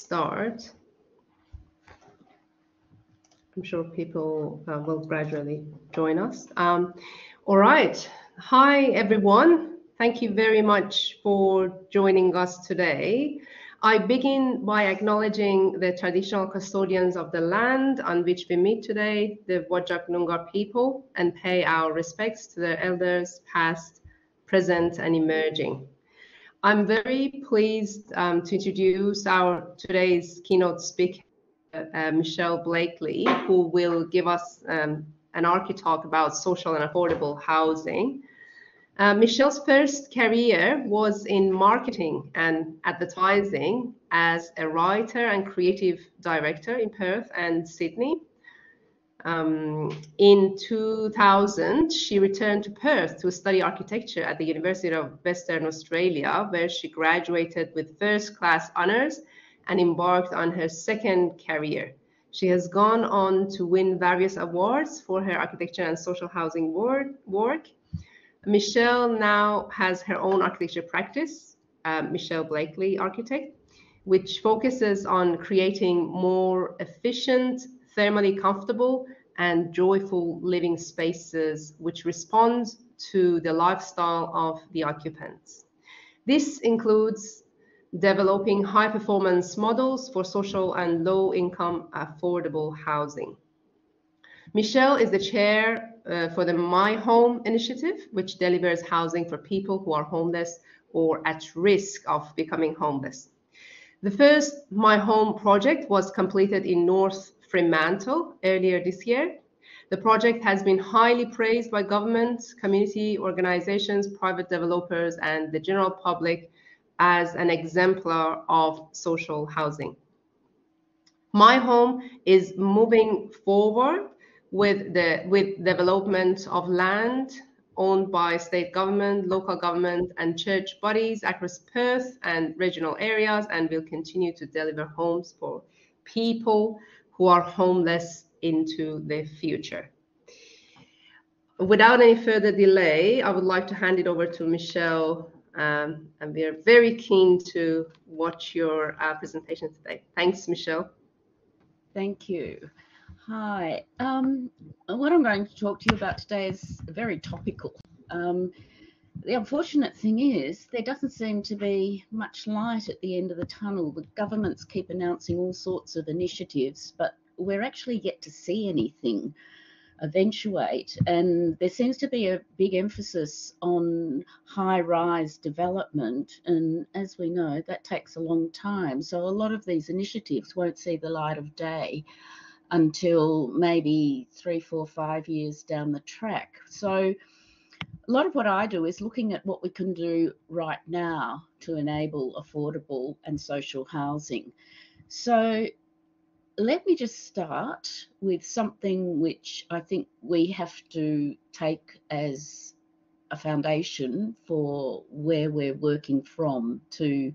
start. I'm sure people will gradually join us. All right. Hi, everyone. Thank you very much for joining us today. I begin by acknowledging the traditional custodians of the land on which we meet today, the Whadjuk Noongar people, and pay our respects to their elders, past, present, and emerging. I'm very pleased to introduce our today's keynote speaker, Michelle Blakely, who will give us an archi-talk about social and affordable housing. Michelle's first career was in marketing and advertising as a writer and creative director in Perth and Sydney. In 2000, she returned to Perth to study architecture at the University of Western Australia, where she graduated with first-class honours and embarked on her second career. She has gone on to win various awards for her architecture and social housing work. Michelle now has her own architecture practice, Michelle Blakely Architect, which focuses on creating more efficient, thermally comfortable, and joyful living spaces which respond to the lifestyle of the occupants. This includes developing high-performance models for social and low-income affordable housing. Michelle is the chair for the My Home initiative, which delivers housing for people who are homeless or at risk of becoming homeless. The first My Home project was completed in North Fremantle earlier this year. The project has been highly praised by government, community organizations, private developers, and the general public as an exemplar of social housing. My Home is moving forward with development of land owned by state government, local government, and church bodies across Perth and regional areas, and will continue to deliver homes for people who are homeless into the future. Without any further delay, I would like to hand it over to Michelle, and we are very keen to watch your presentation today. Thanks, Michelle. Thank you. Hi. What I'm going to talk to you about today is very topical. The unfortunate thing is there doesn't seem to be much light at the end of the tunnel. The governments keep announcing all sorts of initiatives, but we're actually yet to see anything eventuate, and there seems to be a big emphasis on high-rise development, and as we know, that takes a long time. So a lot of these initiatives won't see the light of day until maybe 3, 4, 5 years down the track. So a lot of what I do is looking at what we can do right now to enable affordable and social housing. So let me just start with something which I think we have to take as a foundation for where we're working from to,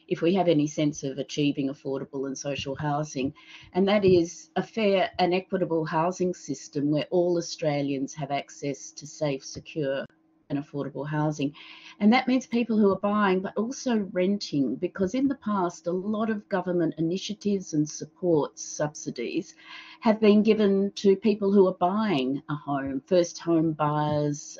if we have any sense of achieving affordable and social housing, and that is a fair and equitable housing system where all Australians have access to safe, secure and affordable housing. And that means people who are buying but also renting, because in the past a lot of government initiatives and supports, subsidies, have been given to people who are buying a home, first home buyers,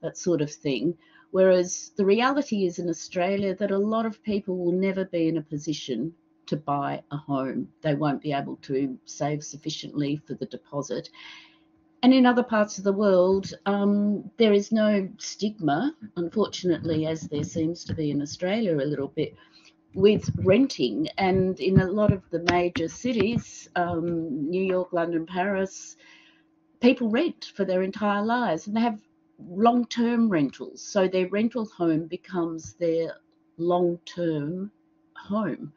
that sort of thing. Whereas the reality is in Australia that a lot of people will never be in a position to buy a home. They won't be able to save sufficiently for the deposit. And in other parts of the world, there is no stigma, unfortunately, as there seems to be in Australia a little bit, with renting. And in a lot of the major cities, New York, London, Paris, people rent for their entire lives, and they have long-term rentals. So their rental home becomes their long-term home.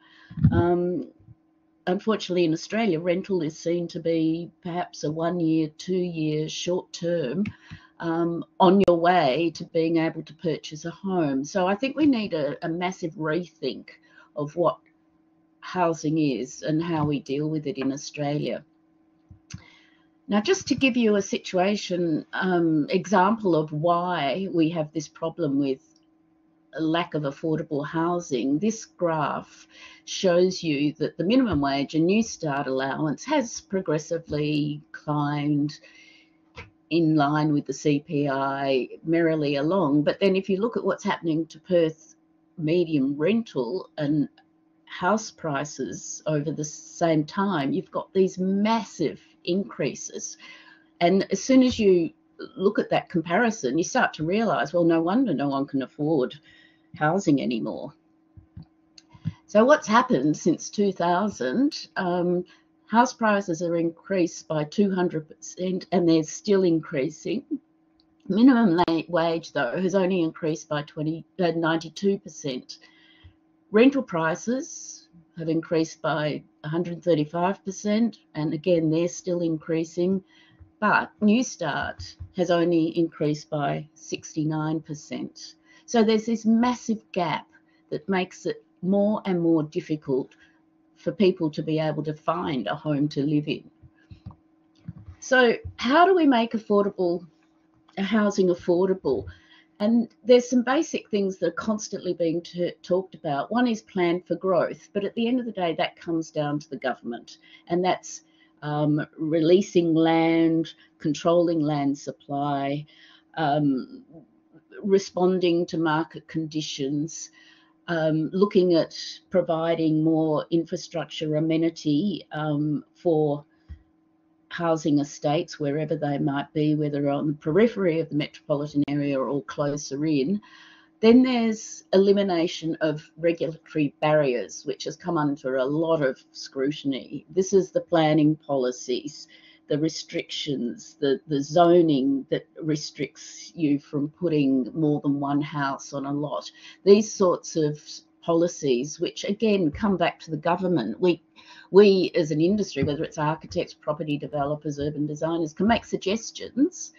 Unfortunately, in Australia, rental is seen to be perhaps a 1 year, 2 year short term on your way to being able to purchase a home. So I think we need a massive rethink of what housing is and how we deal with it in Australia. Now, just to give you a situation example of why we have this problem with lack of affordable housing, this graph shows you that the minimum wage and New Start allowance has progressively climbed in line with the CPI merrily along. But then if you look at what's happening to Perth medium rental and house prices over the same time, you've got these massive increases. And as soon as you look at that comparison, you start to realise, well, no wonder no one can afford housing anymore. So what's happened since 2000? House prices are increased by 200% and they're still increasing. Minimum wage, though, has only increased by 92%. Rental prices have increased by 135%, and again, they're still increasing. But New Start has only increased by 69%. So there's this massive gap that makes it more and more difficult for people to be able to find a home to live in. So how do we make housing affordable? And there's some basic things that are constantly being talked about. One is plan for growth, but at the end of the day, that comes down to the government, and that's releasing land, controlling land supply, responding to market conditions, looking at providing more infrastructure amenity for housing estates wherever they might be, whether on the periphery of the metropolitan area or closer in. Then there's elimination of regulatory barriers, which has come under a lot of scrutiny. This is the planning policies, the restrictions, the zoning that restricts you from putting more than one house on a lot. These sorts of policies, which again come back to the government. We as an industry, whether it's architects, property developers, urban designers, can make suggestions,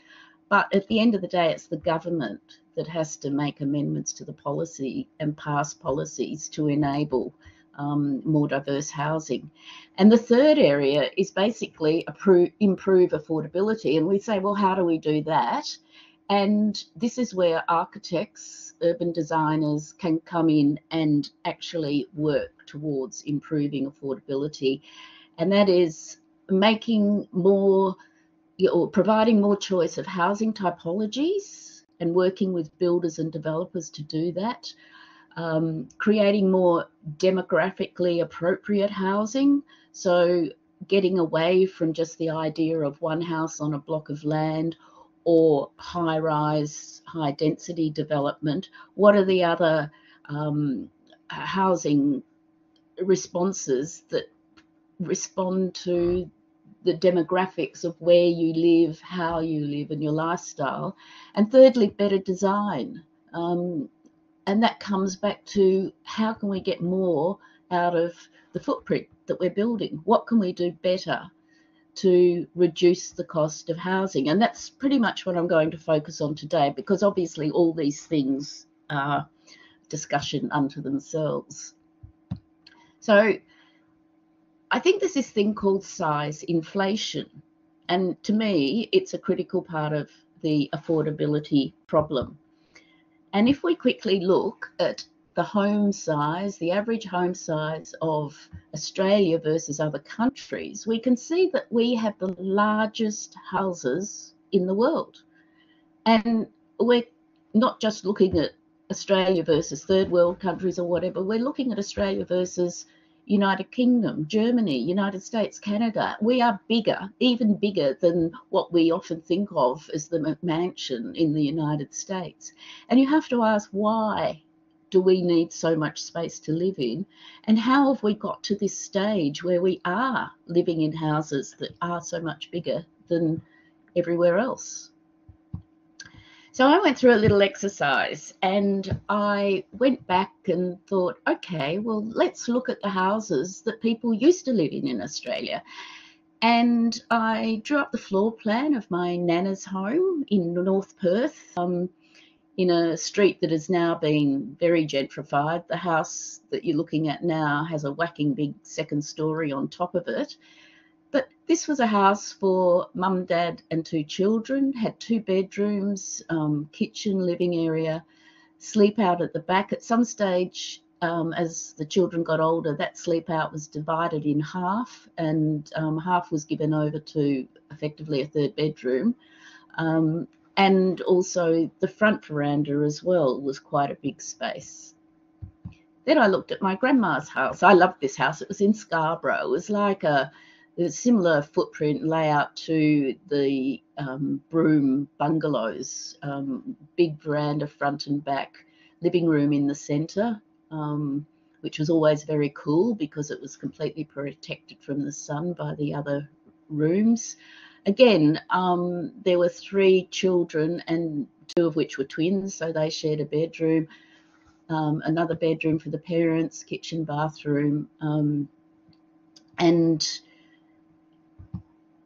but at the end of the day, it's the government that has to make amendments to the policy and pass policies to enable more diverse housing. And the third area is basically improve affordability. And we say, well, how do we do that? And this is where architects, urban designers can come in and actually work towards improving affordability. And that is making more or providing more choice of housing typologies and working with builders and developers to do that. Creating more demographically appropriate housing, so getting away from just the idea of one house on a block of land or high-rise, high-density development. What are the other housing responses that respond to the demographics of where you live, how you live, and your lifestyle? And thirdly, better design. And that comes back to how can we get more out of the footprint that we're building? What can we do better to reduce the cost of housing? And that's pretty much what I'm going to focus on today, because obviously all these things are discussion unto themselves. So I think there's this thing called size inflation. And to me, it's a critical part of the affordability problem. And if we quickly look at the home size, the average home size of Australia versus other countries, we can see that we have the largest houses in the world. And we're not just looking at Australia versus third world countries or whatever, we're looking at Australia versus United Kingdom, Germany, United States, Canada. We are bigger, even bigger than what we often think of as the McMansion in the United States. And you have to ask, why do we need so much space to live in? And how have we got to this stage where we are living in houses that are so much bigger than everywhere else? So I went through a little exercise and I went back and thought, okay, well, let's look at the houses that people used to live in Australia. And I drew up the floor plan of my nana's home in North Perth, in a street that has now been very gentrified. The house that you're looking at now has a whacking big second story on top of it. But this was a house for mum, dad and two children, had 2 bedrooms, kitchen, living area, sleep out at the back. At some stage, as the children got older, that sleep out was divided in half, and half was given over to effectively a third bedroom. And also the front veranda as well was quite a big space. Then I looked at my grandma's house. I loved this house. It was in Scarborough. It was like a similar footprint layout to the Broome bungalows, big veranda front and back, living room in the centre, which was always very cool because it was completely protected from the sun by the other rooms. Again, there were 3 children, and 2 of which were twins, so they shared a bedroom. Another bedroom for the parents, kitchen, bathroom, and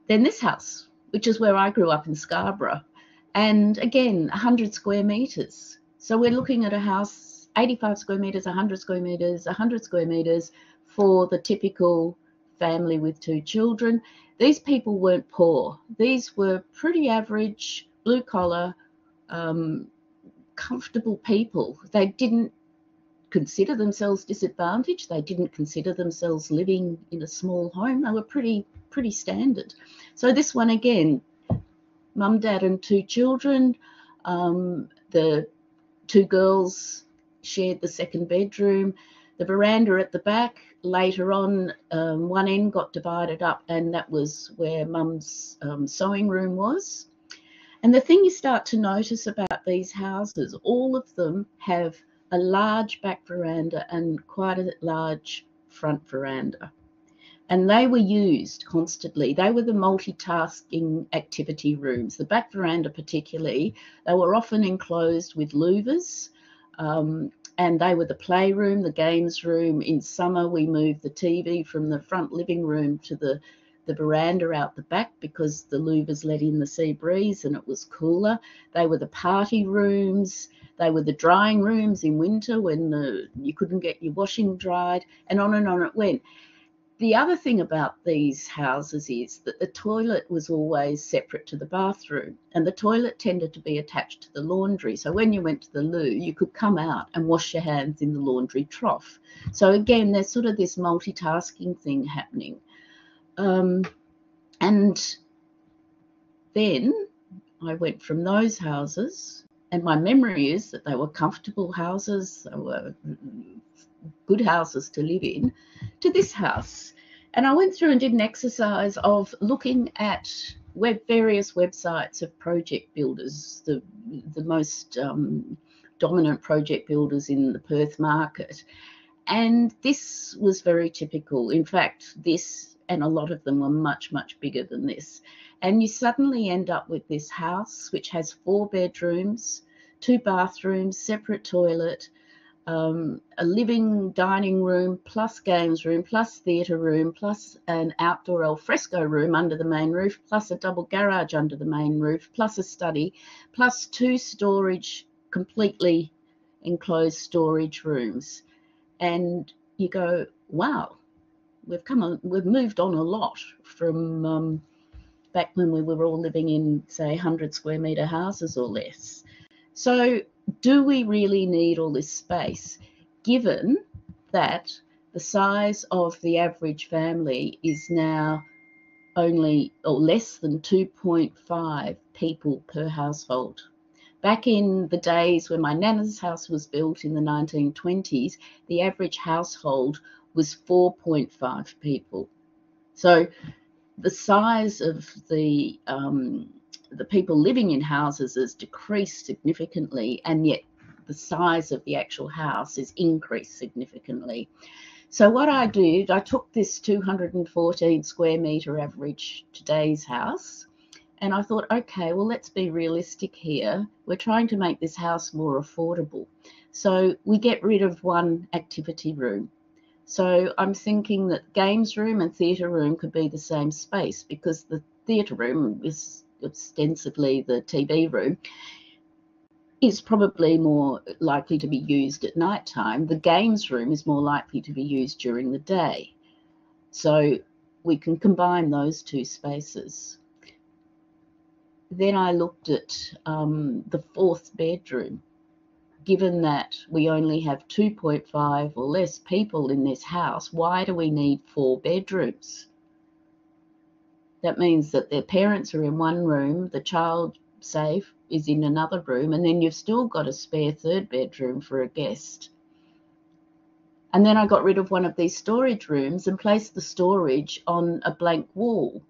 then this house, which is where I grew up in Scarborough, and again 100 square metres. So we're looking at a house, 85 square metres, 100 square metres, 100 square metres for the typical family with 2 children. These people weren't poor. These were pretty average, blue collar, comfortable people. They didn't consider themselves disadvantaged. They didn't consider themselves living in a small home. They were pretty standard. So this one again, mum, dad and 2 children. The 2 girls shared the second bedroom. The veranda at the back, later on, one end got divided up, and that was where mum's sewing room was. And the thing you start to notice about these houses, all of them have a large back veranda and quite a large front veranda. And they were used constantly. They were the multitasking activity rooms. The back veranda particularly, they were often enclosed with louvers, and they were the playroom, the games room. In summer, we moved the TV from the front living room to the veranda out the back because the louvers let in the sea breeze and it was cooler. They were the party rooms. They were the drying rooms in winter when you couldn't get your washing dried, and on it went. The other thing about these houses is that the toilet was always separate to the bathroom, and the toilet tended to be attached to the laundry. So when you went to the loo, you could come out and wash your hands in the laundry trough. So again, there's sort of this multitasking thing happening. And then I went from those houses, and my memory is that they were comfortable houses, they were good houses to live in, to this house. And I went through and did an exercise of looking at various websites of project builders, the most dominant project builders in the Perth market. And this was very typical. In fact, this and a lot of them were much, much bigger than this. And you suddenly end up with this house which has 4 bedrooms, 2 bathrooms, separate toilet, a living dining room plus games room plus theatre room plus an outdoor alfresco room under the main roof plus a double garage under the main roof plus a study plus 2 storage, completely enclosed storage rooms. And you go, wow, we've moved on a lot from back when we were all living in, say, 100 square metre houses or less. So do we really need all this space, given that the size of the average family is now only or less than 2.5 people per household? Back in the days when my nana's house was built in the 1920s, the average household was 4.5 people. So the size of the people living in houses has decreased significantly, and yet the size of the actual house has increased significantly. So what I did, I took this 214 square metre average today's house, and I thought, okay, well, let's be realistic here. We're trying to make this house more affordable. So we get rid of 1 activity room. So I'm thinking that games room and theatre room could be the same space, because the theatre room is ostensibly the TV room, is probably more likely to be used at night time. The games room is more likely to be used during the day. So we can combine those 2 spaces. Then I looked at the 4th bedroom. given that we only have 2.5 or less people in this house, why do we need 4 bedrooms? That means that their parents are in one room, the child safe is in another room, and then you've still got a spare 3rd bedroom for a guest. And then I got rid of one of these storage rooms and placed the storage on a blank wall.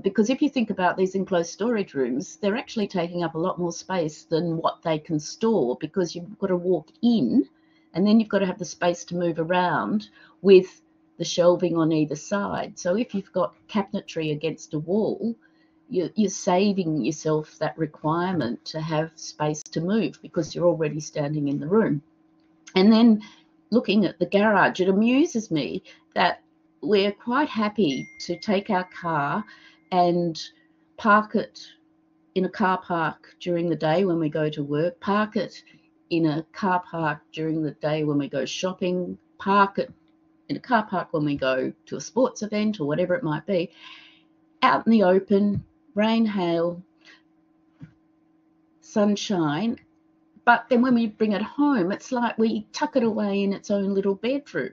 Because if you think about these enclosed storage rooms, they're actually taking up a lot more space than what they can store, because you've got to walk in and then you've got to have the space to move around with the shelving on either side. So if you've got cabinetry against a wall, you're saving yourself that requirement to have space to move because you're already standing in the room. And then looking at the garage, it amuses me that we're quite happy to take our car and park it in a car park during the day when we go to work, park it in a car park during the day when we go shopping, park it in a car park when we go to a sports event or whatever it might be, out in the open, rain, hail, sunshine. But then when we bring it home, it's like we tuck it away in its own little bedroom,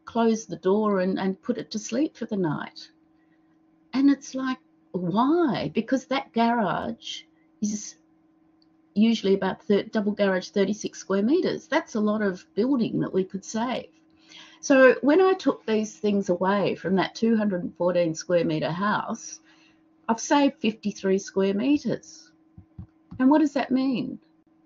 close the door and put it to sleep for the night. And it's like, why? Because that garage is usually about double garage, 36 square metres. That's a lot of building that we could save. So when I took these things away from that 214 square metre house, I've saved 53 square metres. And what does that mean?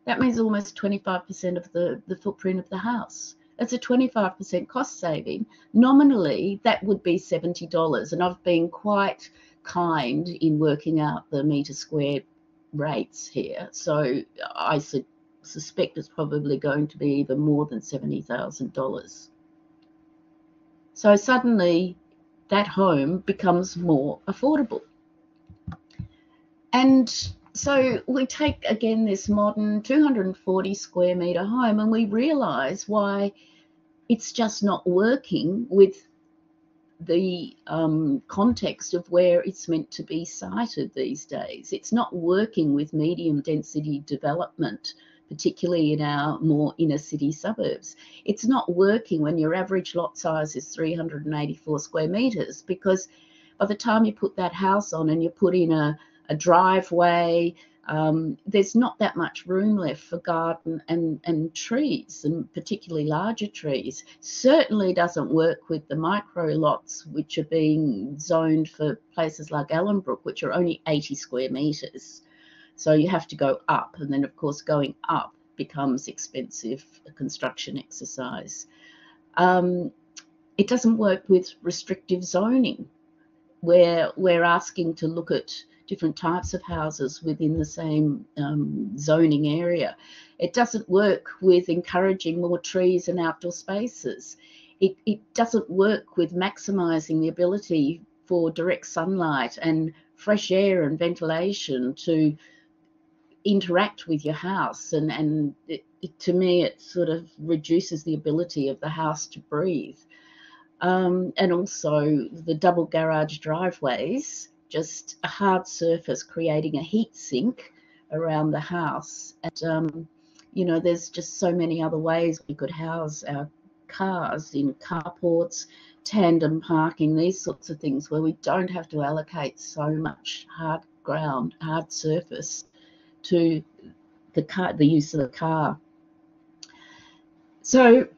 That means almost 25% of the footprint of the house. It's a 25% cost saving. Nominally, that would be $70, and I've been quite kind in working out the metre square rates here. So I suspect it's probably going to be even more than $70,000. So suddenly, that home becomes more affordable. And so we take, again, this modern 240 square metre home and we realise why it's just not working with the context of where it's meant to be sited these days. It's not working with medium density development, particularly in our more inner city suburbs. It's not working when your average lot size is 384 square metres, because by the time you put that house on and you put in a driveway, there's not that much room left for garden and trees, and particularly larger trees. Certainly doesn't work with the micro lots which are being zoned for places like Ellenbrook, which are only 80 square metres. So you have to go up, and then of course going up becomes expensive, a construction exercise. It doesn't work with restrictive zoning, where we're asking to look at different types of houses within the same zoning area. It doesn't work with encouraging more trees and outdoor spaces. It doesn't work with maximising the ability for direct sunlight and fresh air and ventilation to interact with your house. And to me, it sort of reduces the ability of the house to breathe. And also the double garage driveways, just a hard surface creating a heat sink around the house. And, you know, there's just so many other ways we could house our cars, in carports, tandem parking, these sorts of things, where we don't have to allocate so much hard surface to the use of the car. So,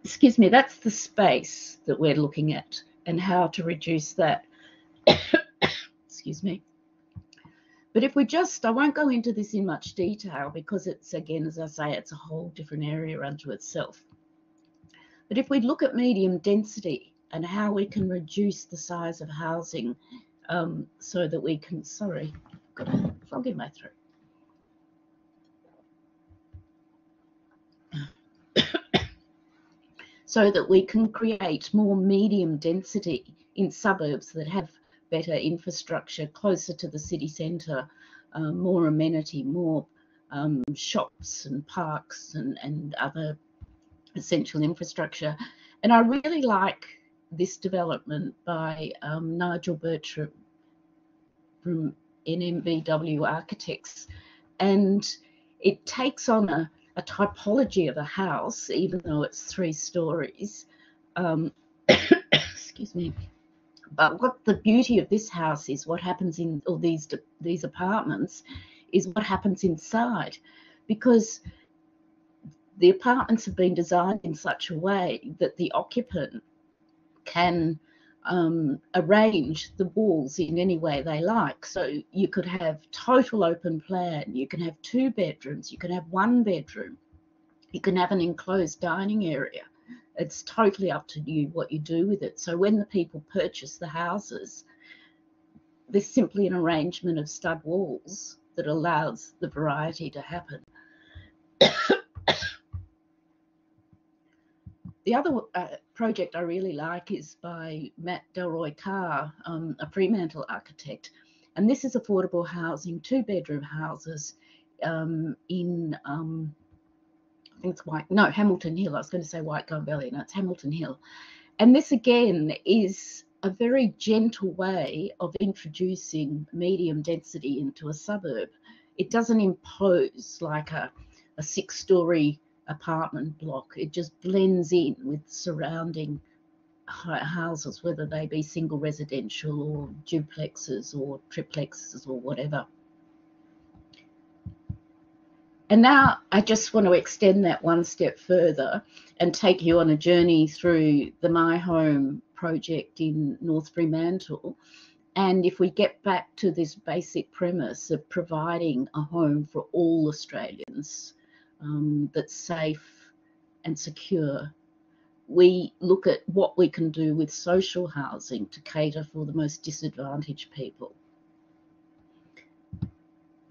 excuse me, that's the space that we're looking at and how to reduce that. Excuse me. But if we just, I won't go into this in much detail because it's, again, as I say, it's a whole different area unto itself. But if we look at medium density and how we can reduce the size of housing so that we can, sorry, got a frog in my throat. So that we can create more medium density in suburbs that have better infrastructure, closer to the city centre, more amenity, more shops and parks and other essential infrastructure. And I really like this development by Nigel Bertram from NMBW Architects. And it takes on a typology of a house, even though it's 3 stories. Excuse me. But what the beauty of this house is, what happens in all these apartments, is what happens inside, because the apartments have been designed in such a way that the occupant can arrange the walls in any way they like. So you could have total open plan, you can have 2 bedrooms, you can have 1 bedroom, you can have an enclosed dining area. It's totally up to you what you do with it. So when the people purchase the houses, there's simply an arrangement of stud walls that allows the variety to happen. The other project I really like is by Matt Delroy Carr, a Fremantle architect. And this is affordable housing, 2-bedroom houses in, I think it's Hamilton Hill. I was going to say White Gum Valley. No, it's Hamilton Hill. And this again is a very gentle way of introducing medium density into a suburb. It doesn't impose like a 6-story apartment block. It just blends in with surrounding houses, whether they be single residential or duplexes or triplexes or whatever. And now I just want to extend that one step further and take you on a journey through the My Home project in North Fremantle. And if we get back to this basic premise of providing a home for all Australians that's safe and secure, we look at what we can do with social housing to cater for the most disadvantaged people.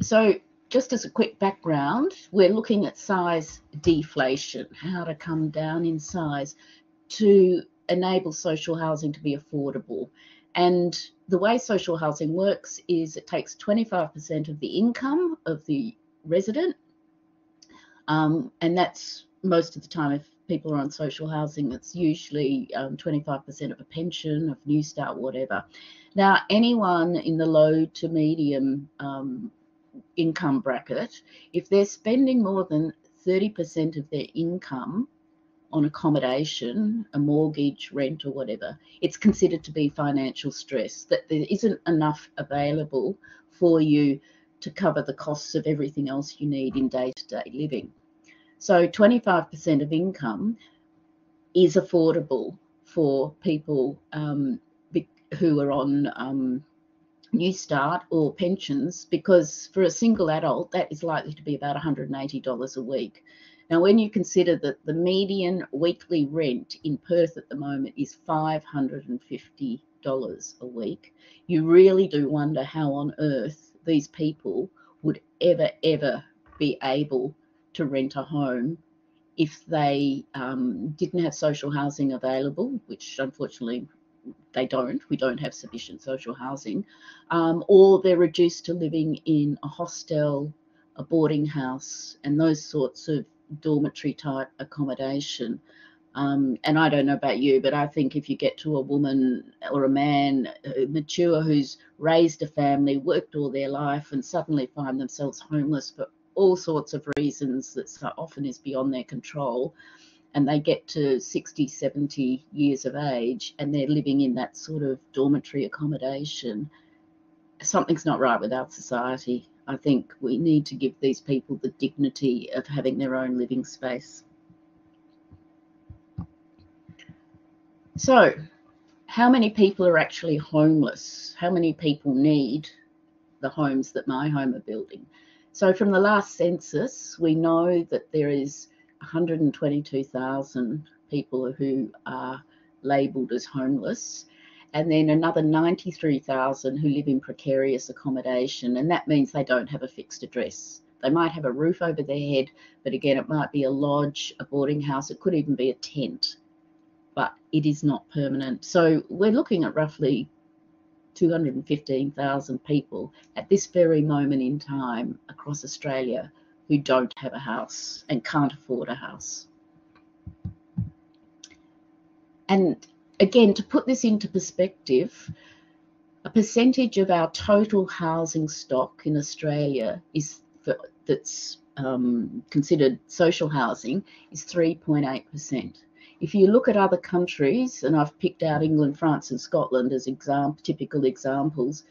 So just as a quick background, we're looking at size deflation, how to come down in size to enable social housing to be affordable. And the way social housing works is it takes 25% of the income of the resident, and that's most of the time. If people are on social housing, it's usually 25% of a pension, of New Start, whatever. Now, anyone in the low to medium income bracket, if they're spending more than 30% of their income on accommodation, a mortgage, rent or whatever, it's considered to be financial stress, that there isn't enough available for you to cover the costs of everything else you need in day-to-day living. So 25% of income is affordable for people who are on New Start or pensions, because for a single adult that is likely to be about $180 a week. Now, when you consider that the median weekly rent in Perth at the moment is $550 a week, you really do wonder how on earth these people would ever be able to rent a home if they didn't have social housing available, which unfortunately they don't. We don't have sufficient social housing, or they're reduced to living in a hostel, a boarding house, and those sorts of dormitory type accommodation. And I don't know about you, but I think if you get to a woman or a man mature who's raised a family, worked all their life, and suddenly find themselves homeless for all sorts of reasons that so often is beyond their control, and they get to 60, 70 years of age and they're living in that sort of dormitory accommodation, something's not right with our society. I think we need to give these people the dignity of having their own living space. So, how many people are actually homeless? How many people need the homes that My Home are building? So from the last census, we know that there is 122,000 people who are labelled as homeless, and then another 93,000 who live in precarious accommodation, and that means they don't have a fixed address. They might have a roof over their head, but again, it might be a lodge, a boarding house, it could even be a tent, but it is not permanent. So we're looking at roughly 215,000 people at this very moment in time across Australia who don't have a house and can't afford a house. And again, to put this into perspective, a percentage of our total housing stock in Australia that's considered social housing is 3.8%. If you look at other countries, and I've picked out England, France, and Scotland as typical examples,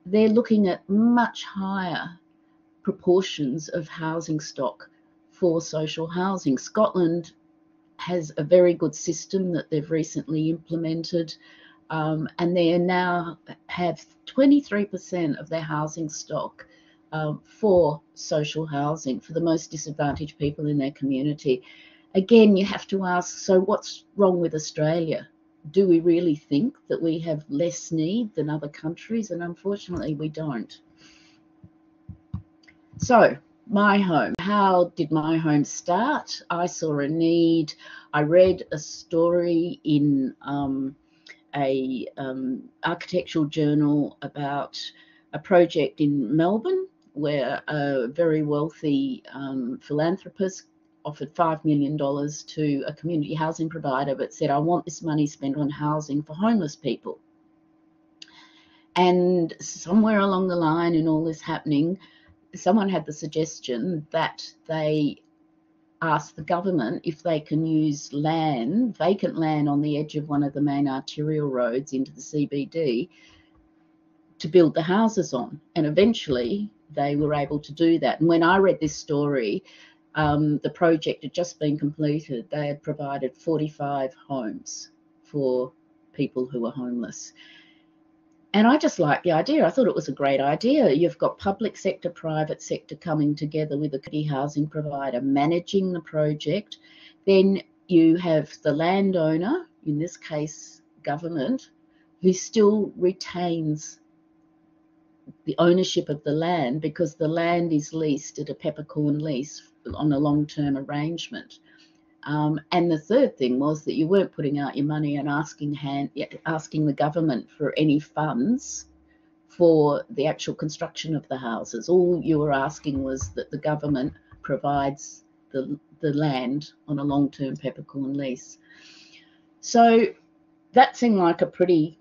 they're looking at much higher proportions of housing stock for social housing. Scotland has a very good system that they've recently implemented, and they now have 23% of their housing stock for social housing for the most disadvantaged people in their community. Again, you have to ask, so what's wrong with Australia? Do we really think that we have less need than other countries? And unfortunately, we don't. So, My Home. How did My Home start? I saw a need. I read a story in a architectural journal about a project in Melbourne where a very wealthy philanthropist offered $5 million to a community housing provider, but said, I want this money spent on housing for homeless people. And somewhere along the line in all this happening, someone had the suggestion that they ask the government if they can use land, vacant land on the edge of one of the main arterial roads into the CBD to build the houses on. And eventually they were able to do that. And when I read this story, the project had just been completed. They had provided 45 homes for people who were homeless. And I just liked the idea. I thought it was a great idea. You've got public sector, private sector coming together with a community housing provider managing the project. Then you have the landowner, in this case government, who still retains the ownership of the land because the land is leased at a peppercorn lease on a long-term arrangement. And the third thing was that you weren't putting out your money and asking the government for any funds for the actual construction of the houses. All you were asking was that the government provides the land on a long-term peppercorn lease. So that seemed like a pretty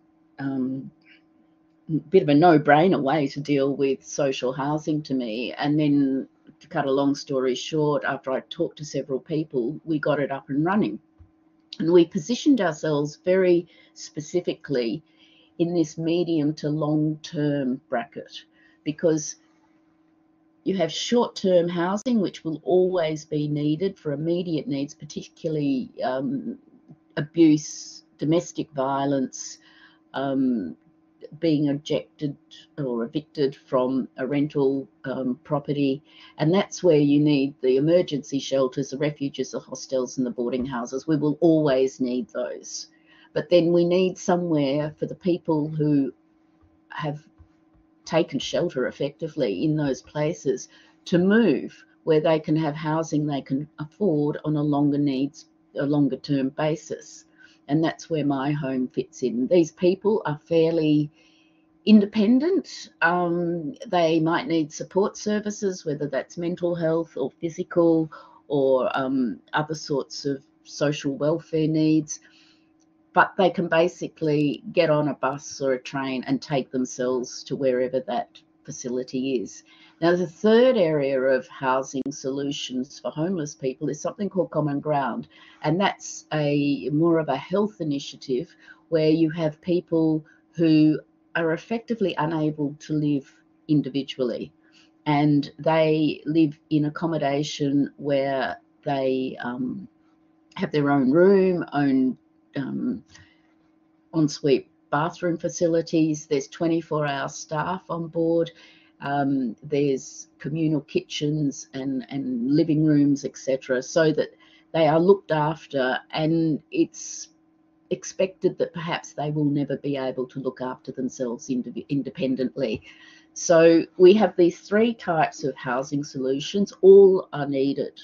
bit of a no-brainer way to deal with social housing to me. And then, to cut a long story short, after I talked to several people, we got it up and running. And we positioned ourselves very specifically in this medium to long-term bracket, because you have short-term housing, which will always be needed for immediate needs, particularly abuse, domestic violence, being ejected or evicted from a rental property. And that's where you need the emergency shelters, the refuges, the hostels and the boarding houses. We will always need those. But then we need somewhere for the people who have taken shelter effectively in those places to move, where they can have housing they can afford on a longer term basis. And that's where My Home fits in. These people are fairly independent. They might need support services, whether that's mental health or physical or other sorts of social welfare needs. But they can basically get on a bus or a train and take themselves to wherever that facility is. Now, the third area of housing solutions for homeless people is something called Common Ground, and that's more of a health initiative where you have people who are effectively unable to live individually, and they live in accommodation where they have their own room, own ensuite bathroom facilities. There's 24-hour staff on board. There's communal kitchens and living rooms, etc., so that they are looked after, and it's expected that perhaps they will never be able to look after themselves independently. So we have these three types of housing solutions. All are needed,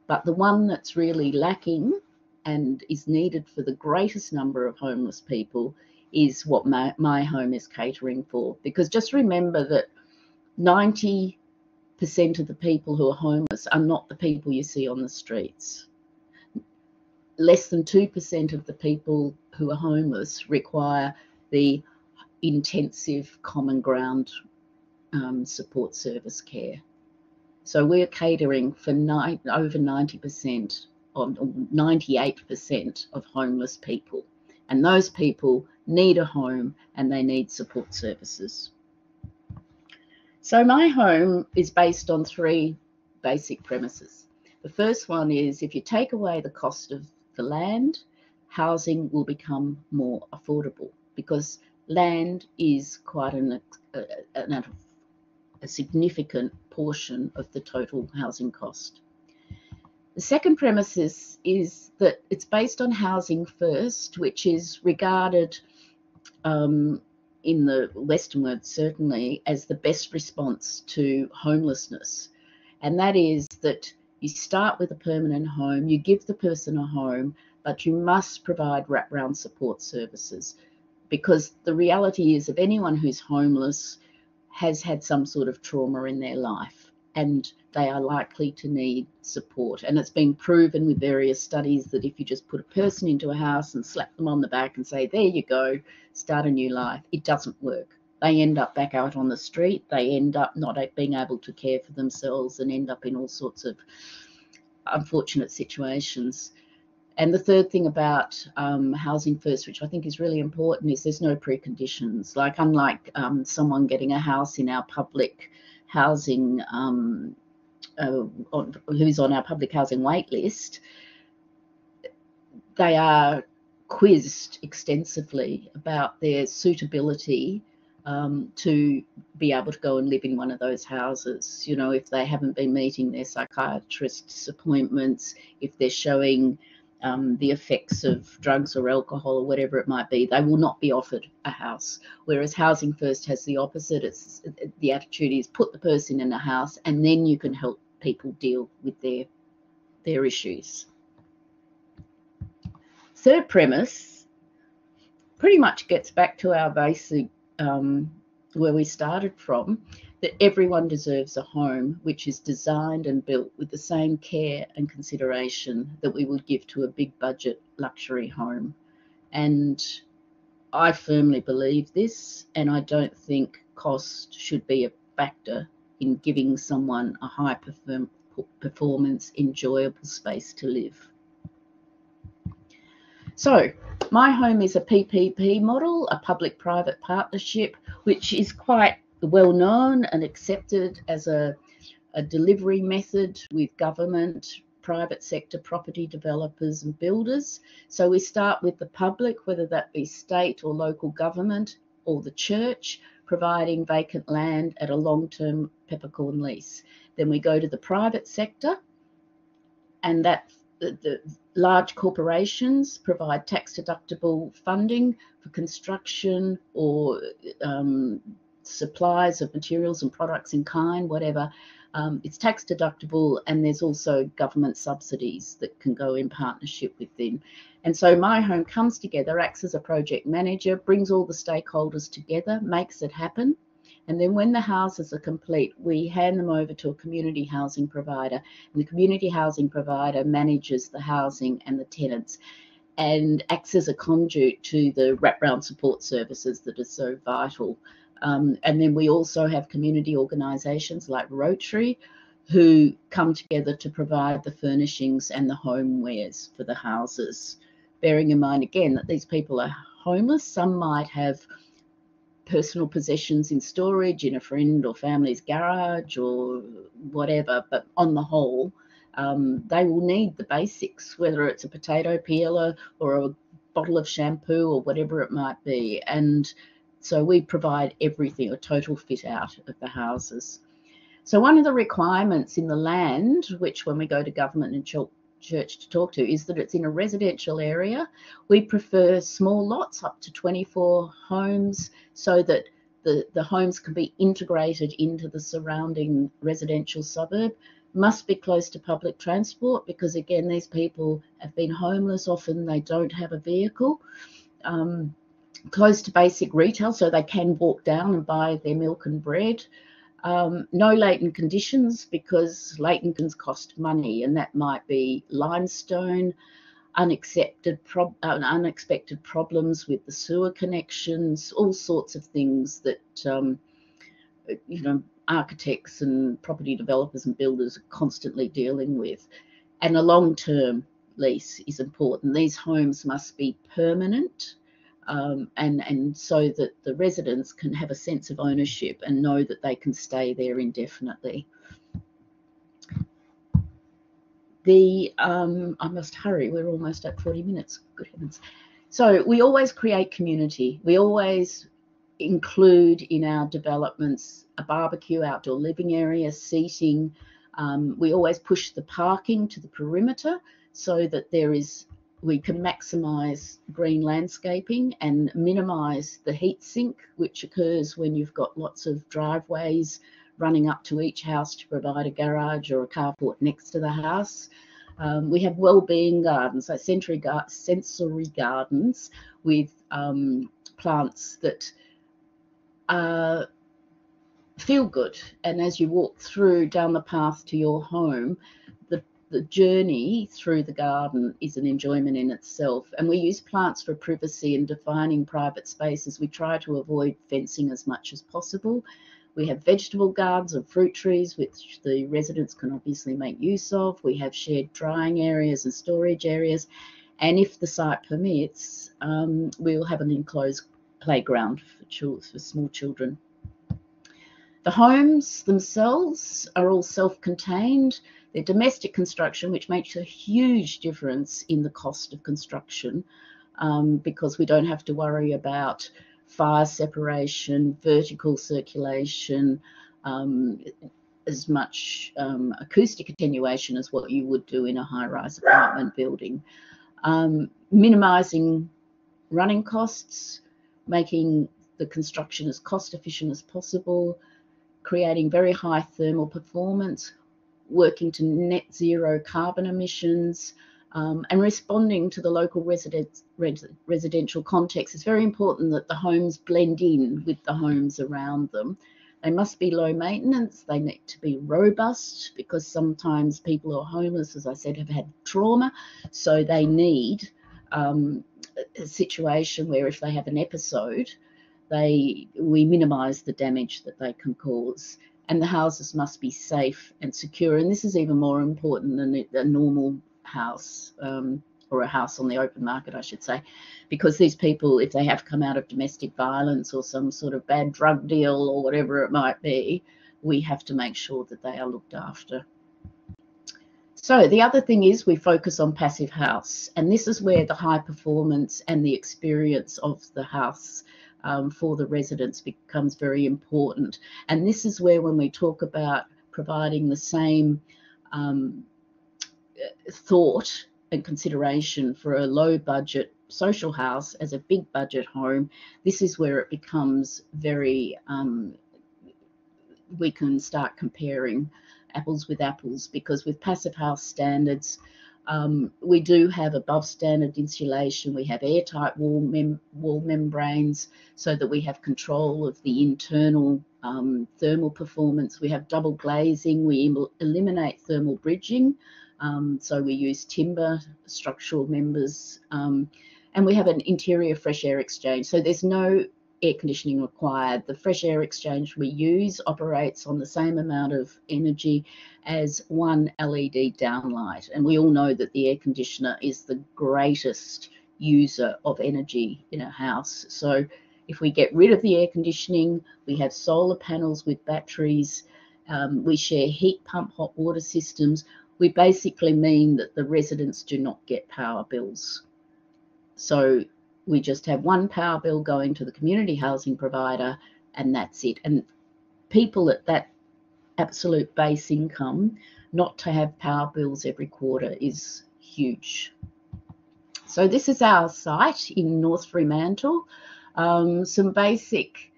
but the one that's really lacking and is needed for the greatest number of homeless people is what My Home is catering for. Because just remember that 90% of the people who are homeless are not the people you see on the streets. Less than 2% of the people who are homeless require the intensive Common Ground support service care. So we're catering for over 90% or 98% of homeless people. And those people need a home and they need support services. So my home is based on 3 basic premises. The first one is, if you take away the cost of the land, housing will become more affordable, because land is quite a significant portion of the total housing cost. The second premise is that it's based on housing first, which is regarded in the Western world certainly as the best response to homelessness. And that is that you start with a permanent home, you give the person a home, but you must provide wraparound support services, because the reality is, of anyone who's homeless has had some sort of trauma in their life, and they are likely to need support. And it's been proven with various studies that if you just put a person into a house and slap them on the back and say, there you go, start a new life, it doesn't work. They end up back out on the street, they end up not being able to care for themselves and end up in all sorts of unfortunate situations. And the third thing about housing first, which I think is really important, is there's no preconditions. Like, unlike someone getting a house in our public housing, who's on our public housing wait list, they are quizzed extensively about their suitability to be able to go and live in one of those houses. You know, if they haven't been meeting their psychiatrist's appointments, if they're showing the effects of drugs or alcohol or whatever it might be, they will not be offered a house. Whereas Housing First has the opposite. The attitude is, put the person in a house and then you can help people deal with their issues. Third premise pretty much gets back to our basic, where we started from, that everyone deserves a home which is designed and built with the same care and consideration that we would give to a big budget luxury home. And I firmly believe this, and I don't think cost should be a factor in giving someone a high performance, enjoyable space to live. So my home is a PPP model, a public-private partnership, which is quite well known and accepted as a delivery method with government, private sector, property developers and builders. So we start with the public, whether that be state or local government or the church, providing vacant land at a long-term peppercorn lease. Then we go to the private sector, and that the large corporations provide tax-deductible funding for construction or supplies of materials and products in kind, whatever. It's tax deductible, and there's also government subsidies that can go in partnership with them. And so My Home comes together, acts as a project manager, brings all the stakeholders together, makes it happen. And then when the houses are complete, we hand them over to a community housing provider. And the community housing provider manages the housing and the tenants and acts as a conduit to the wraparound support services that are so vital. And then we also have community organisations like Rotary who come together to provide the furnishings and the homewares for the houses. Bearing in mind, again, that these people are homeless. Some might have personal possessions in storage in a friend or family's garage or whatever, but on the whole, they will need the basics, whether it's a potato peeler or a bottle of shampoo or whatever it might be. And so we provide everything, a total fit out of the houses. So one of the requirements in the land, which when we go to government and church to talk to, is that it's in a residential area. We prefer small lots, up to 24 homes, so that the homes can be integrated into the surrounding residential suburb. Must be close to public transport, because again, these people have been homeless. Often they don't have a vehicle. Close to basic retail, so they can walk down and buy their milk and bread. No latent conditions, because latent conditions cost money, and that might be limestone, unexpected problems with the sewer connections, all sorts of things that architects and property developers and builders are constantly dealing with. And a long-term lease is important. These homes must be permanent, and so that the residents can have a sense of ownership and know that they can stay there indefinitely. I must hurry, we're almost at 40 minutes, good heavens. So we always create community. We always include in our developments a barbecue, outdoor living area, seating. We always push the parking to the perimeter so that we can maximise green landscaping and minimise the heat sink, which occurs when you've got lots of driveways running up to each house to provide a garage or a carport next to the house. We have well-being gardens, so sensory gardens with plants that feel good. And as you walk through down the path to your home, the journey through the garden is an enjoyment in itself. And we use plants for privacy and defining private spaces. We try to avoid fencing as much as possible. We have vegetable gardens and fruit trees, which the residents can obviously make use of. We have shared drying areas and storage areas. And if the site permits, we will have an enclosed playground for small children. The homes themselves are all self-contained. They're domestic construction, which makes a huge difference in the cost of construction, because we don't have to worry about fire separation, vertical circulation, as much acoustic attenuation as what you would do in a high-rise apartment building. Minimising running costs, making the construction as cost efficient as possible, creating very high thermal performance, working to net zero carbon emissions, and responding to the local residential context. It's very important that the homes blend in with the homes around them. They must be low maintenance, they need to be robust, because sometimes people who are homeless, as I said, have had trauma, so they need a situation where if they have an episode, we minimise the damage that they can cause. And the houses must be safe and secure. And this is even more important than a normal house, or a house on the open market, I should say, because these people, if they have come out of domestic violence or some sort of bad drug deal or whatever it might be, we have to make sure that they are looked after. So the other thing is we focus on passive house, and this is where the high performance and the experience of the house for the residents becomes very important. And this is where, when we talk about providing the same thought and consideration for a low budget social house as a big budget home, this is where it becomes very, we can start comparing apples with apples, because with passive house standards, we do have above standard insulation, we have airtight wall membranes so that we have control of the internal thermal performance. We have double glazing, we eliminate thermal bridging, so we use timber structural members, and we have an interior fresh air exchange, so there's no air conditioning required. The fresh air exchange we use operates on the same amount of energy as one LED downlight, and we all know that the air conditioner is the greatest user of energy in a house. So if we get rid of the air conditioning, we have solar panels with batteries, we share heat pump hot water systems, we basically mean that the residents do not get power bills. So we just have one power bill going to the community housing provider, and that's it. And people at that absolute base income, not to have power bills every quarter is huge. So this is our site in North Fremantle. Some basic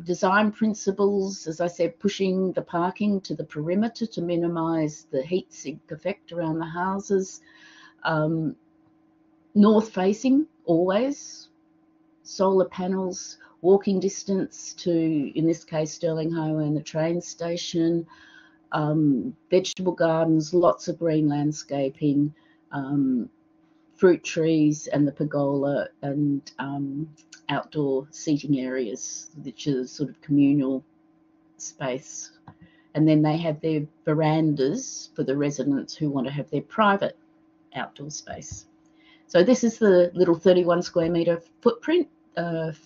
design principles, as I said, pushing the parking to the perimeter to minimise the heat sink effect around the houses. North facing always, solar panels, walking distance to, in this case, Stirling Highway and the train station, vegetable gardens, lots of green landscaping, fruit trees and the pergola, and outdoor seating areas, which are sort of communal space. And then they have their verandas for the residents who want to have their private outdoor space. So this is the little 31 square metre footprint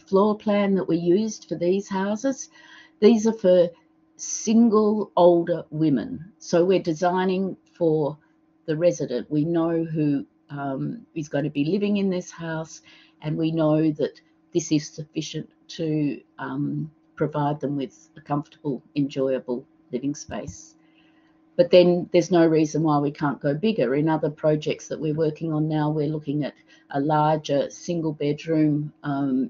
floor plan that we used for these houses. These are for single older women. So we're designing for the resident. We know who is going to be living in this house, and we know that this is sufficient to provide them with a comfortable, enjoyable living space. But then there's no reason why we can't go bigger. In other projects that we're working on now, we're looking at a larger single bedroom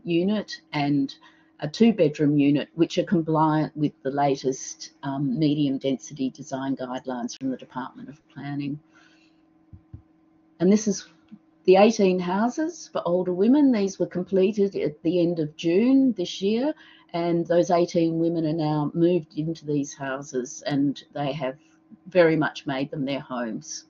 unit and a 2-bedroom unit, which are compliant with the latest medium density design guidelines from the Department of Planning. And this is the 18 houses for older women. These were completed at the end of June this year, and those 18 women are now moved into these houses, and they have very much made them their homes.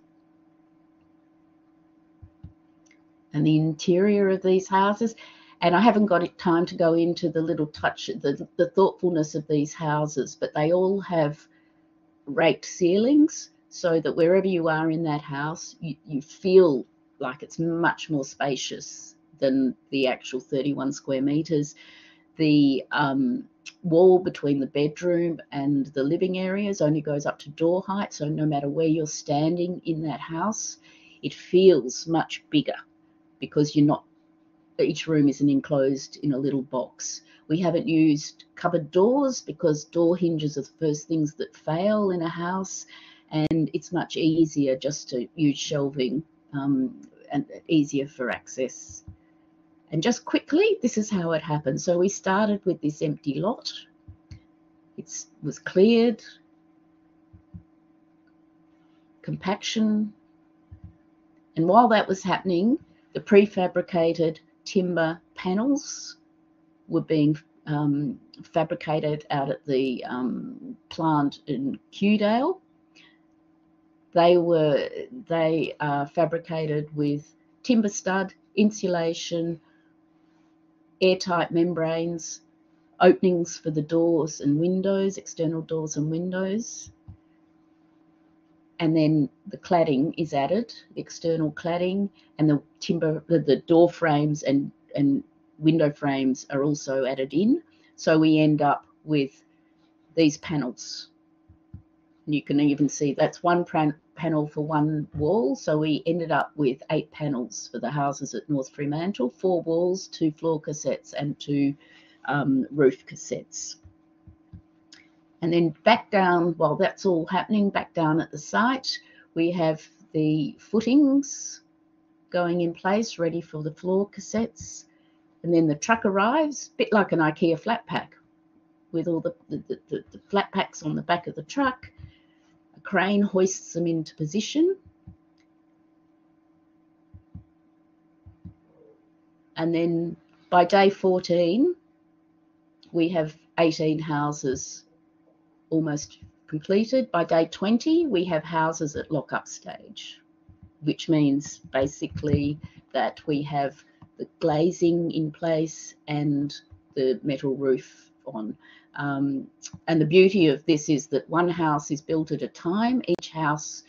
And the interior of these houses, and I haven't got time to go into the little touch, the thoughtfulness of these houses, but they all have raked ceilings so that wherever you are in that house, you feel like it's much more spacious than the actual 31 square metres. The wall between the bedroom and the living areas only goes up to door height, so no matter where you're standing in that house, it feels much bigger because each room isn't enclosed in a little box. We haven't used cupboard doors because door hinges are the first things that fail in a house, and it's much easier just to use shelving and easier for access. And just quickly, this is how it happened. So we started with this empty lot. It was cleared, compaction, and while that was happening, the prefabricated timber panels were being fabricated out at the plant in Kewdale. They are fabricated with timber stud, insulation, airtight membranes, openings for the doors and windows, external doors and windows. And then the cladding is added, the external cladding, and the timber, the door frames and window frames are also added in. So we end up with these panels. And you can even see that's one panel for one wall. So we ended up with 8 panels for the houses at North Fremantle, 4 walls, 2 floor cassettes and 2 roof cassettes. And then back down, while that's all happening, back down at the site, we have the footings going in place, ready for the floor cassettes. And then the truck arrives, a bit like an IKEA flat pack, with all the flat packs on the back of the truck. A crane hoists them into position. And then by day 14, we have 18 houses almost completed. By day 20, we have houses at lock-up stage, which means basically that we have the glazing in place and the metal roof on. And the beauty of this is that one house is built at a time. Each house,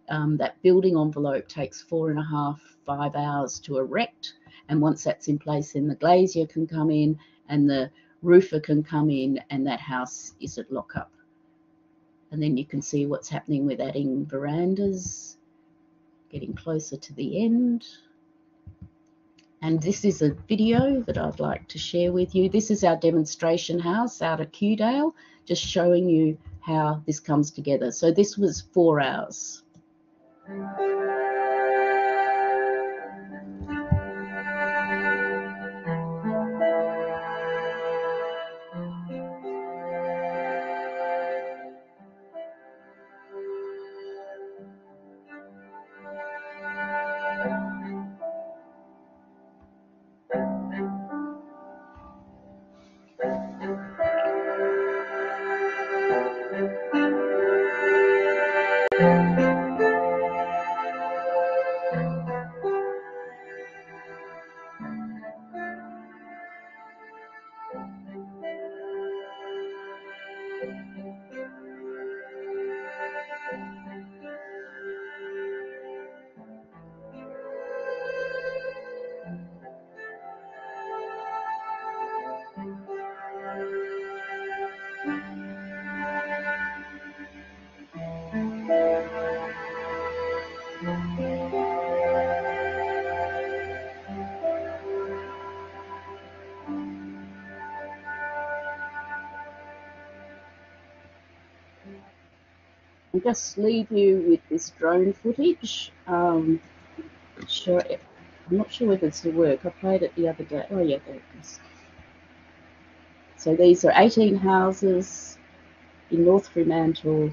that building envelope takes 4.5 to 5 hours to erect. And once that's in place, then the glazier can come in and the roofer can come in, and that house is at lock-up. And then you can see what's happening with adding verandas, getting closer to the end. And this is a video that I'd like to share with you. This is our demonstration house out at Kewdale, just showing you how this comes together. So this was 4 hours. I'll just leave you with this drone footage. Sure, I'm not sure whether this will work. I played it the other day. Oh yeah, there it is. So these are 18 houses in North Fremantle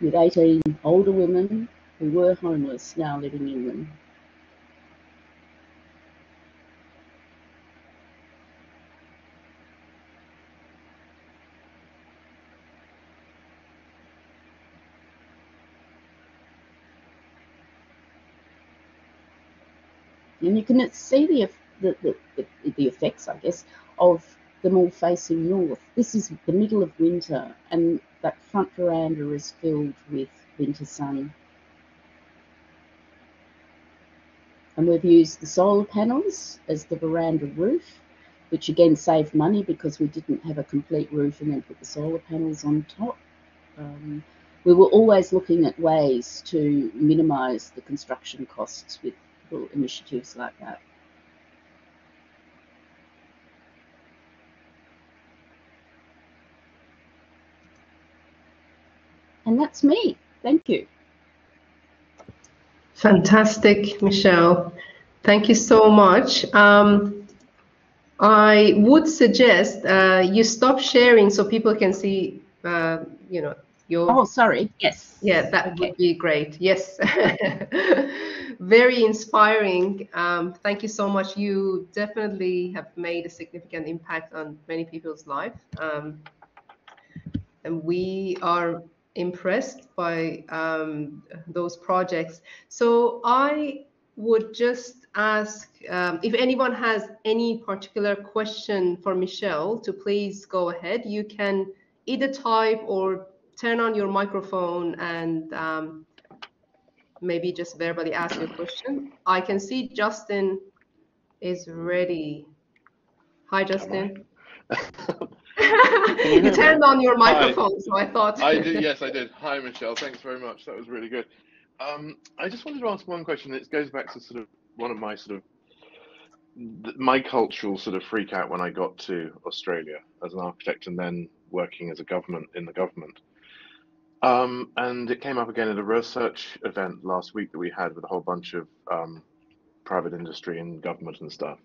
with 18 older women who were homeless now living in them. And you can see the effects, I guess, of them all facing north. This is the middle of winter, and that front veranda is filled with winter sun. And we've used the solar panels as the veranda roof, which again saved money because we didn't have a complete roof and then put the solar panels on top. We were always looking at ways to minimise the construction costs with little initiatives like that. And that's me. Thank you. Fantastic, Michelle. Thank you so much. I would suggest you stop sharing so people can see, you know, your. Oh, sorry. Yes. Yeah, that would be great. Yes. Very inspiring. Thank you so much. You definitely have made a significant impact on many people's life. And we are impressed by those projects. So I would just ask if anyone has any particular question for Michelle to please go ahead. You can either type or turn on your microphone and maybe just verbally ask your question. I can see Justin is ready. Hi, Justin. You turned on your microphone, so I thought. I did, yes, I did. Hi, Michelle. Thanks very much. That was really good. I just wanted to ask one question. It goes back to sort of one of my sort of my cultural sort of freak out when I got to Australia as an architect and then working as a government in the government. And it came up again at a research event last week that we had with a whole bunch of private industry and government and stuff.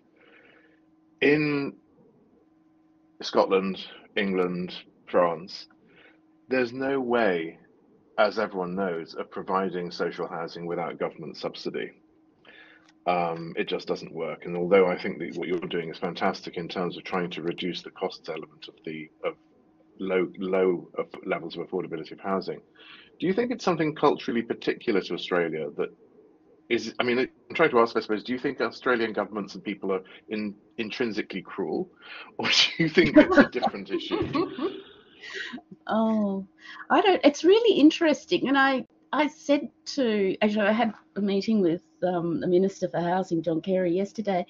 In Scotland, England, France, there's no way, as everyone knows, of providing social housing without government subsidy. It just doesn't work. And although I think that what you're doing is fantastic in terms of trying to reduce the costs element of low levels of affordability of housing, do you think it's something culturally particular to Australia that is? I mean, I'm trying to ask, I suppose, do you think Australian governments and people are intrinsically cruel, or do you think it's a different issue? Oh, I don't. It's really interesting, and I said to actually I had a meeting with the Minister for Housing, John Kerry, yesterday,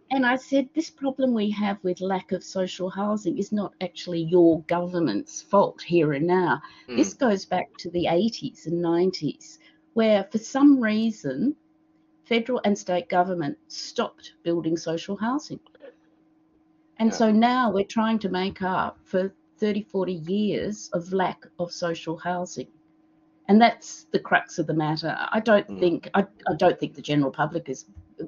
and I said this problem we have with lack of social housing is not actually your government's fault here and now. This goes back to the 80s and 90s, where for some reason federal and state government stopped building social housing. And so now we're trying to make up for 30, 40 years of lack of social housing. And that's the crux of the matter. I don't think the general public is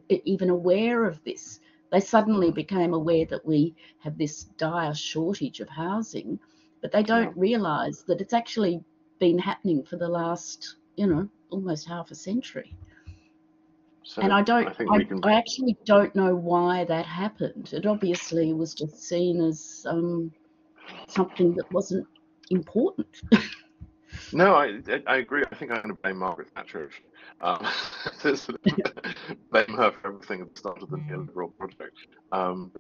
even aware of this. They suddenly became aware that we have this dire shortage of housing, but they don't realise that it's actually been happening for the last, almost half a century. So and I actually don't know why that happened. It obviously was just seen as something that wasn't important. No, I agree. I think I'm going to blame Margaret Thatcher. Blame her for everything at the start of the neoliberal project.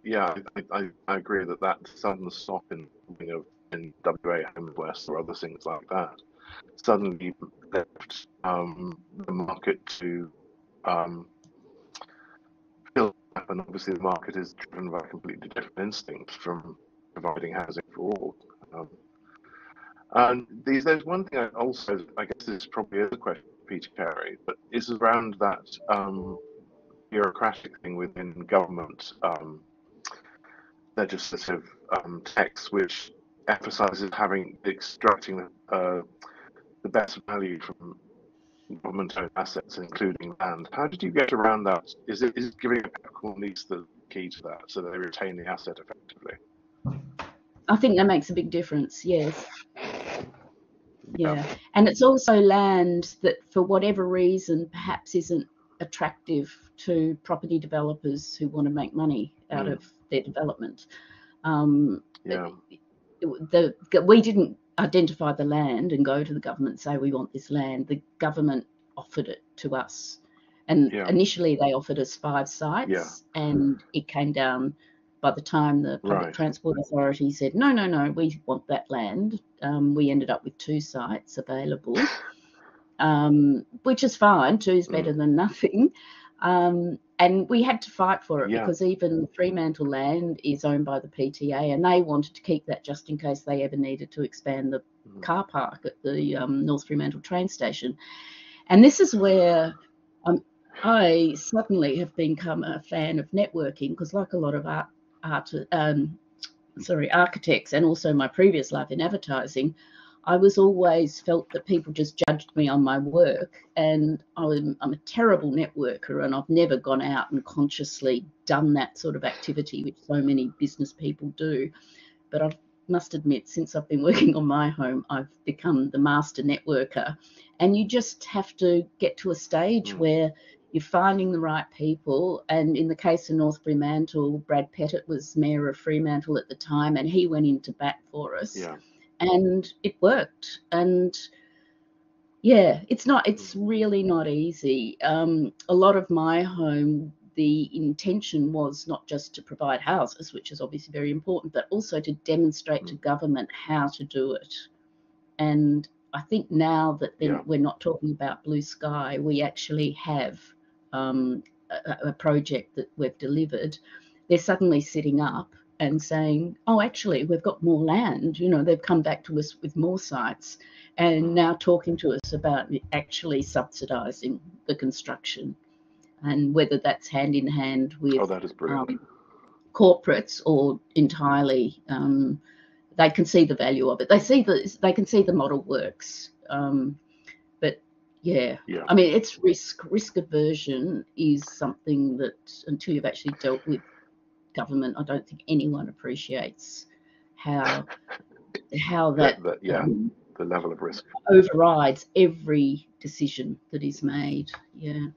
Yeah, I agree that sudden stop in WA, Home West, or other things like that suddenly left the market to fill up, and obviously the market is driven by a completely different instinct from providing housing for all. And there's one thing I guess this probably is a question for Peter Carey, but is around that bureaucratic thing within government legislative text, which emphasises extracting the best value from government-owned assets, including land. How did you get around that? Is giving a peppercorn lease the key to that, so they retain the asset effectively? I think that makes a big difference. Yes. Yeah. Yeah. And it's also land that, for whatever reason, perhaps isn't attractive to property developers who want to make money out of their development. Yeah. We didn't identify the land and go to the government and say we want this land. The government offered it to us, and initially they offered us 5 sites, and it came down. By the time the Public Transport Authority said no, we want that land, we ended up with 2 sites available, which is fine. 2 is better than nothing. And we had to fight for it because even Fremantle land is owned by the PTA, and they wanted to keep that just in case they ever needed to expand the car park at the North Fremantle train station. And this is where I suddenly have become a fan of networking, because like a lot of architects, and also my previous life in advertising, I was always felt that people just judged me on my work, and I'm a terrible networker, and I've never gone out and consciously done that sort of activity, which so many business people do. But I must admit, since I've been working on my home, I've become the master networker, and you just have to get to a stage where you're finding the right people. And in the case of North Fremantle, Brad Pettit was Mayor of Fremantle at the time, and he went into bat for us. And it worked. And it's really not easy. A lot of my home, the intention was not just to provide houses, which is obviously very important, but also to demonstrate to government how to do it. And I think now that we're not talking about blue sky, we actually have a project that we've delivered. They're suddenly sitting up and saying, oh, actually, we've got more land. They've come back to us with more sites, and now talking to us about actually subsidising the construction, and whether that's hand in hand with that is brilliant. Corporates, or entirely they can see the value of it. They can see the model works. But I mean, it's risk aversion is something that, until you've actually dealt with government, I don't think anyone appreciates how that the level of risk overrides every decision that is made. No,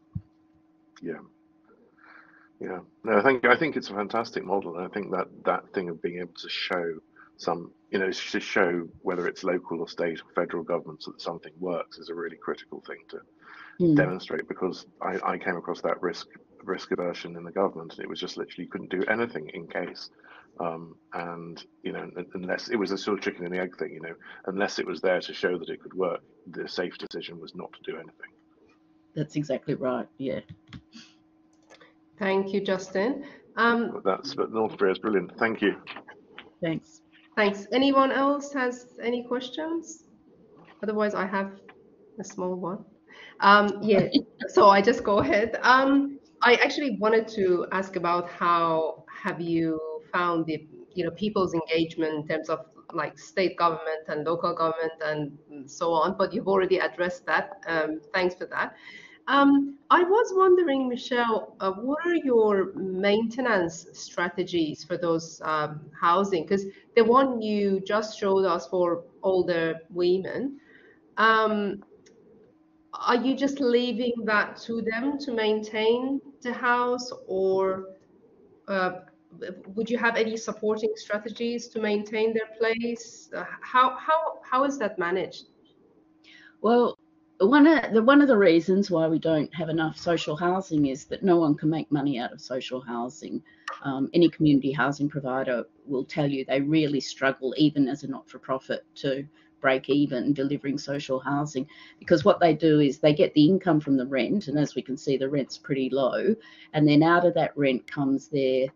I think it's a fantastic model, and I think that thing of being able to show to show whether it's local or state or federal governments that something works is a really critical thing to demonstrate, because I came across that risk aversion in the government, and it was just literally you couldn't do anything in case. And unless it was a sort of chicken and the egg thing, unless it was there to show that it could work, the safe decision was not to do anything. That's exactly right. Thank you, Justin. But North Korea is brilliant. Thank you. Thanks. Anyone else has any questions? Otherwise, I have a small one. So I just go ahead. I actually wanted to ask about how have you found the people's engagement in terms of like state government and local government and so on, but you've already addressed that. Thanks for that. I was wondering, Michelle, what are your maintenance strategies for those housing? Because the one you just showed us for older women, are you just leaving that to them to maintain the house, or would you have any supporting strategies to maintain their place? How is that managed? Well, one of the reasons why we don't have enough social housing is that no one can make money out of social housing. Any community housing provider will tell you they really struggle, even as a not-for-profit, to break even delivering social housing, because what they do is they get the income from the rent, and as we can see, the rent's pretty low, and then out of that rent comes their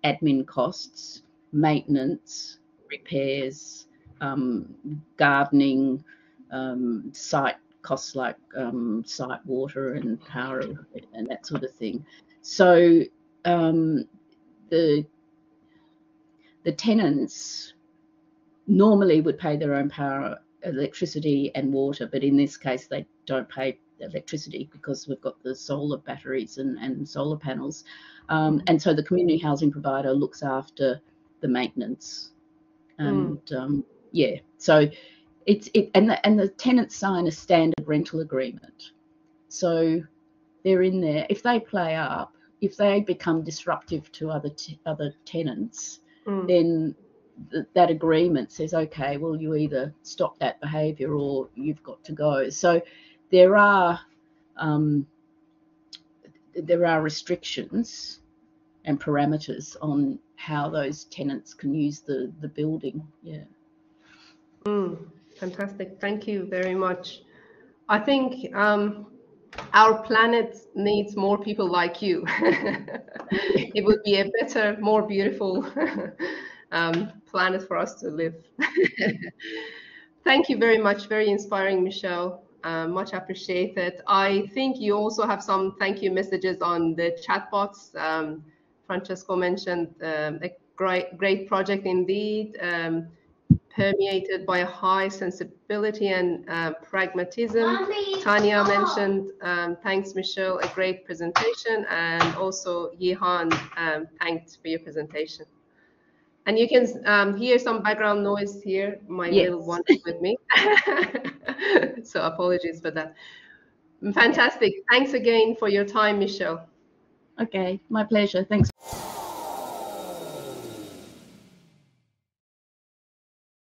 admin costs, maintenance, repairs, gardening, site costs like site water and power and that sort of thing. So the tenants normally would pay their own power electricity and water, but in this case they don't pay electricity because we've got the solar batteries and solar panels. And so the community housing provider looks after the maintenance. And yeah, so and the tenants sign a standard rental agreement. So they're in there. If they play up, if they become disruptive to other tenants, then that agreement says, okay, well, you either stop that behaviour or you've got to go. So there are restrictions and parameters on how those tenants can use the building. Yeah. Fantastic. Thank you very much. I think our planet needs more people like you. It would be a better, more beautiful planet for us to live. Thank you very much. Very inspiring, Michelle. Much appreciated. I think you also have some thank you messages on the chat box. Francesco mentioned a great project indeed, permeated by a high sensibility and pragmatism. Tanya mentioned, thanks, Michelle, a great presentation. And also Yihan thanked for your presentation. And you can hear some background noise here. My little one is with me. So apologies for that. Fantastic. Thanks again for your time, Michelle. Okay, my pleasure. Thanks.